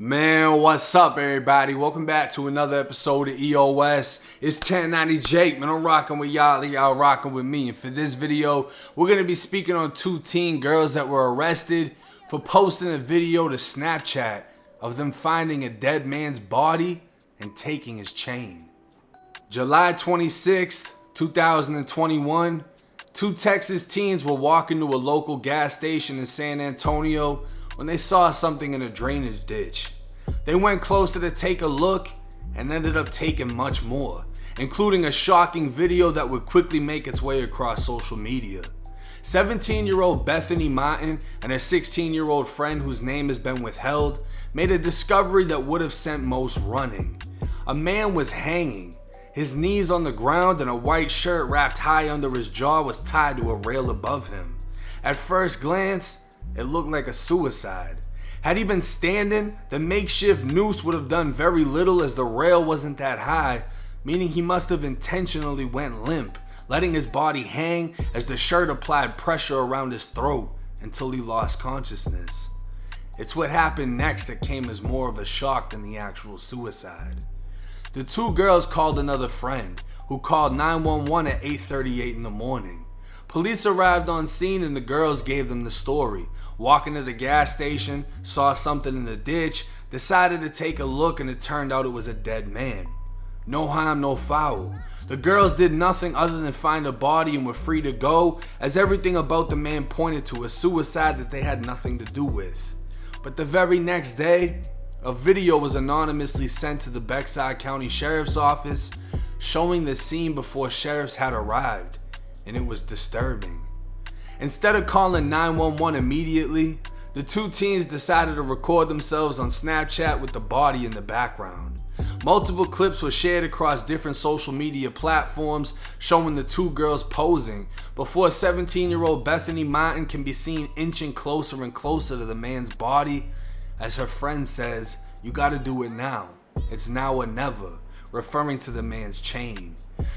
Man, what's up, everybody? Welcome back to another episode of EOS. It's 1090 Jake, man. I'm rocking with y'all, y'all rocking with me. And for this video, we're going to be speaking on two teen girls that were arrested for posting a video to Snapchat of them finding a dead man's body and taking his chain. July 26th, 2021, two Texas teens were walking to a local gas station in San Antonio when they saw something in a drainage ditch. They went closer to take a look and ended up taking much more, including a shocking video that would quickly make its way across social media. 17-year-old Bethany Martin and her 16-year-old friend, whose name has been withheld, made a discovery that would have sent most running. A man was hanging, his knees on the ground, and a white shirt wrapped high under his jaw was tied to a rail above him. At first glance, it looked like a suicide. Had he been standing, the makeshift noose would have done very little as the rail wasn't that high, meaning he must have intentionally went limp, letting his body hang as the shirt applied pressure around his throat until he lost consciousness. It's what happened next that came as more of a shock than the actual suicide. The two girls called another friend, who called 911 at 8:38 in the morning. Police arrived on scene and the girls gave them the story. Walking to the gas station, saw something in the ditch, decided to take a look, and it turned out it was a dead man. No harm, no foul. The girls did nothing other than find a body and were free to go, as everything about the man pointed to a suicide that they had nothing to do with. But the very next day, a video was anonymously sent to the Bexar County Sheriff's Office showing the scene before sheriffs had arrived, and it was disturbing. Instead of calling 911 immediately, the two teens decided to record themselves on Snapchat with the body in the background. Multiple clips were shared across different social media platforms showing the two girls posing before 17-year-old Bethany Martin can be seen inching closer and closer to the man's body. As her friend says, "You gotta do it now. It's now or never," referring to the man's chain.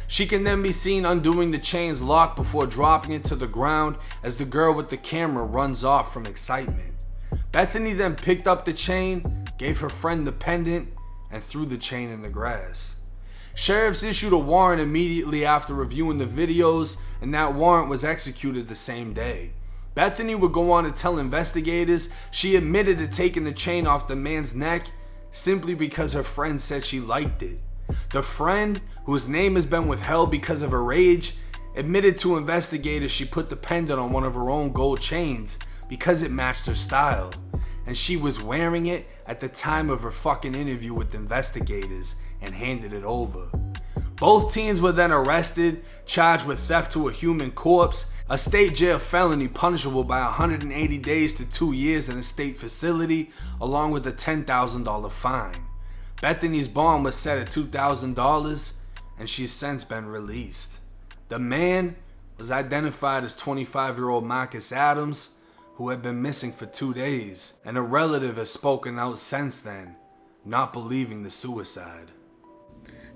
She can then be seen undoing the chain's lock before dropping it to the ground as the girl with the camera runs off from excitement. Bethany then picked up the chain, gave her friend the pendant, and threw the chain in the grass. Sheriffs issued a warrant immediately after reviewing the videos, and that warrant was executed the same day. Bethany would go on to tell investigators she admitted to taking the chain off the man's neck simply because her friend said she liked it. The friend, whose name has been withheld because of her age, admitted to investigators she put the pendant on one of her own gold chains because it matched her style, and she was wearing it at the time of her fucking interview with investigators and handed it over. Both teens were then arrested, charged with theft to a human corpse, a state jail felony punishable by 180 days to 2 years in a state facility, along with a $10,000 fine. Bethany's bond was set at $2,000, and she's since been released. The man was identified as 25-year-old Marcus Adams, who had been missing for 2 days, and a relative has spoken out since then, not believing the suicide.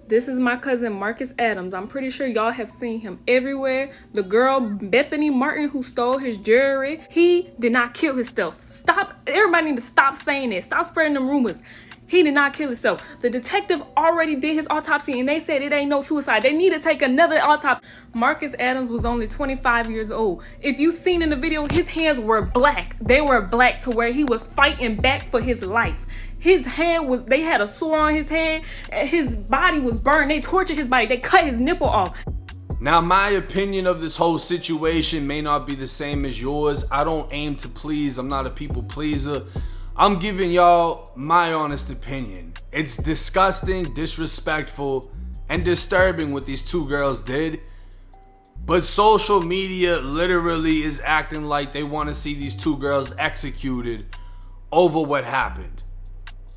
This is my cousin Marcus Adams. I'm pretty sure y'all have seen him everywhere. The girl Bethany Martin who stole his jewelry, he did not kill himself. Stop. Everybody need to stop saying that. Stop spreading them rumors. He did not kill himself. The detective already did his autopsy and they said it ain't no suicide. They need to take another autopsy. Marcus Adams was only 25 years old. If you seen in the video, his hands were black. They were black to where he was fighting back for his life. His hand was, they had a sore on his head. His body was burned. They tortured his body. They cut his nipple off. Now, my opinion of this whole situation may not be the same as yours. I don't aim to please. I'm not a people pleaser. I'm giving y'all my honest opinion. It's disgusting, disrespectful, and disturbing what these two girls did. But social media literally is acting like they want to see these two girls executed over what happened.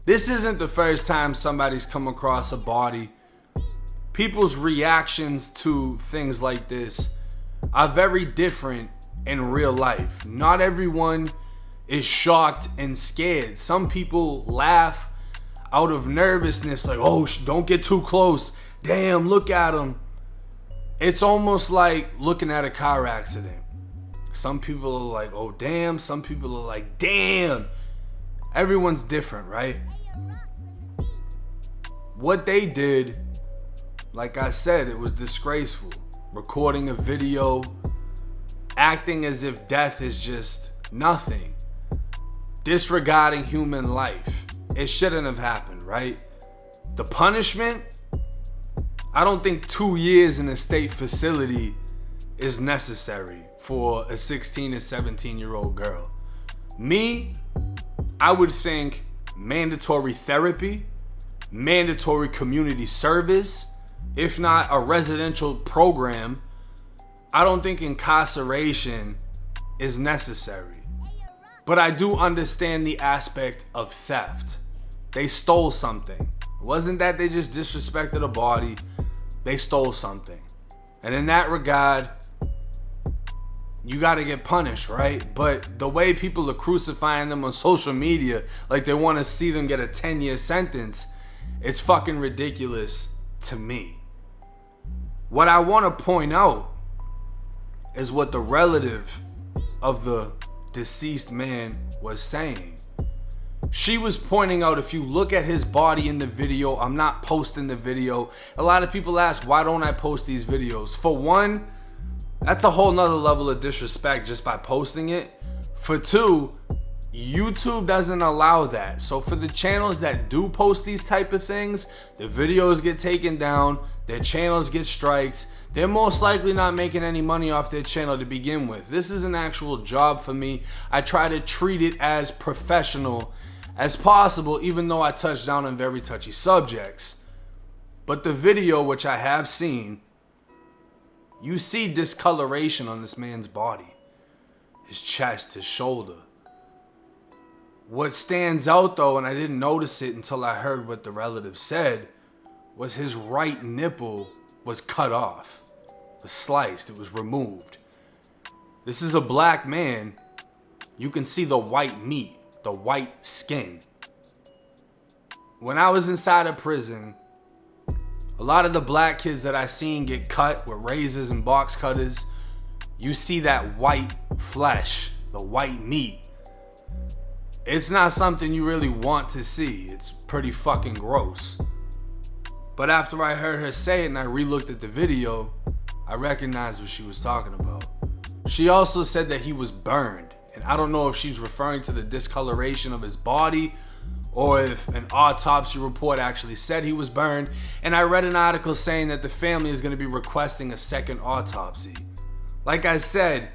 This isn't the first time somebody's come across a body. People's reactions to things like this are very different in real life. Not everyone is shocked and scared. Some people laugh out of nervousness, like, "Oh, don't get too close. Damn, look at him." It's almost like looking at a car accident. Some people are like, "Oh, damn." Some people are like, "Damn." Everyone's different, right? What they did, like I said, it was disgraceful. Recording a video, acting as if death is just nothing. Disregarding human life. It shouldn't have happened, right? The punishment, I don't think 2 years in a state facility is necessary for a 16 and 17-year-old girl. Me, I would think mandatory therapy, mandatory community service, if not a residential program. I don't think incarceration is necessary. But I do understand the aspect of theft. They stole something. It wasn't that they just disrespected a body. They stole something. And in that regard, you gotta get punished, right? But the way people are crucifying them on social media, like they wanna see them get a 10-year sentence, it's fucking ridiculous to me. What I wanna point out is what the relative of the deceased man was saying. She was pointing out, if you look at his body in the video, I'm not posting the video. A lot of people ask, why don't I post these videos? For one, that's a whole nother level of disrespect just by posting it. For two, YouTube doesn't allow that. So for the channels that do post these type of things, the videos get taken down, their channels get strikes. They're most likely not making any money off their channel to begin with. This is an actual job for me. I try to treat it as professional as possible, even though I touch down on very touchy subjects. But the video, which I have seen, you see discoloration on this man's body. His chest, his shoulder. What stands out though, and I didn't notice it until I heard what the relative said, was his right nipple was cut off. It was sliced, it was removed. This is a black man. You can see the white meat, the white skin. When I was inside of prison, a lot of the black kids that I seen get cut with razors and box cutters, you see that white flesh, the white meat. It's not something you really want to see. It's pretty fucking gross. But after I heard her say it and I re-looked at the video, I recognized what she was talking about. She also said that he was burned. And I don't know if she's referring to the discoloration of his body or if an autopsy report actually said he was burned. And I read an article saying that the family is going to be requesting a second autopsy. Like I said,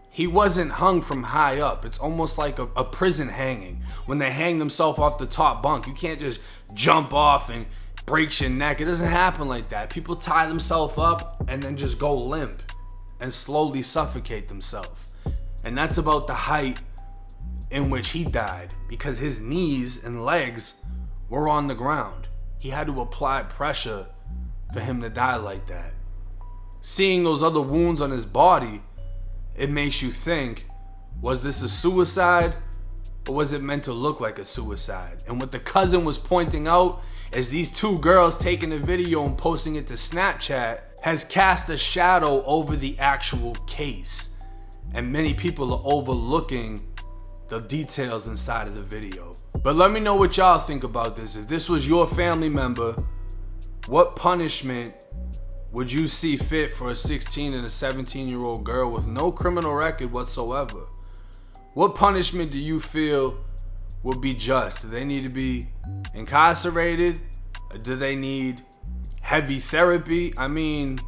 he wasn't hung from high up. It's almost like a prison hanging. When they hang themselves off the top bunk, you can't just jump off and break your neck. It doesn't happen like that. People tie themselves up and then just go limp and slowly suffocate themselves. And that's about the height in which he died, because his knees and legs were on the ground. He had to apply pressure for him to die like that. Seeing those other wounds on his body, it makes you think, was this a suicide or was it meant to look like a suicide? And what the cousin was pointing out is these two girls taking the video and posting it to Snapchat has cast a shadow over the actual case. And many people are overlooking the details inside of the video. But let me know what y'all think about this. If this was your family member, what punishment would you see fit for a 16 and a 17-year-old girl with no criminal record whatsoever? What punishment do you feel would be just? Do they need to be incarcerated? Or do they need heavy therapy? I mean,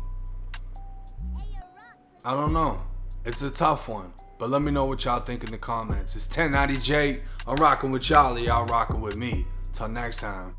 I don't know. It's a tough one. But let me know what y'all think in the comments. It's 1090 Jake. I'm rocking with y'all rocking with me. Till next time.